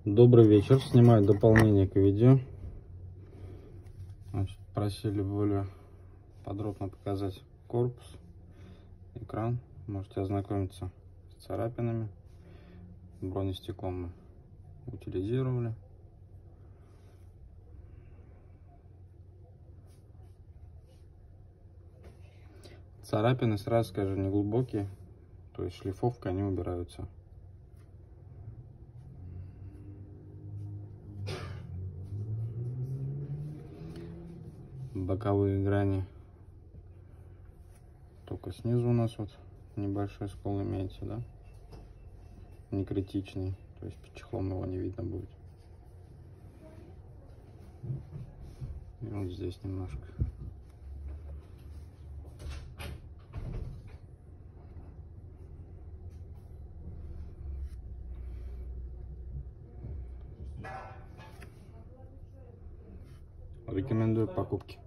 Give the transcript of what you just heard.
Добрый вечер. Снимаю дополнение к видео. Значит, просили более подробно показать корпус, экран. Можете ознакомиться с царапинами. Бронестеклом мы утилизировали. Царапины, сразу скажу, не глубокие, то есть шлифовка, они убираются. Боковые грани только снизу у нас вот небольшой скол имеется, да, не критичный, то есть под чехлом его не видно будет. И вот здесь немножко. Рекомендую к покупке.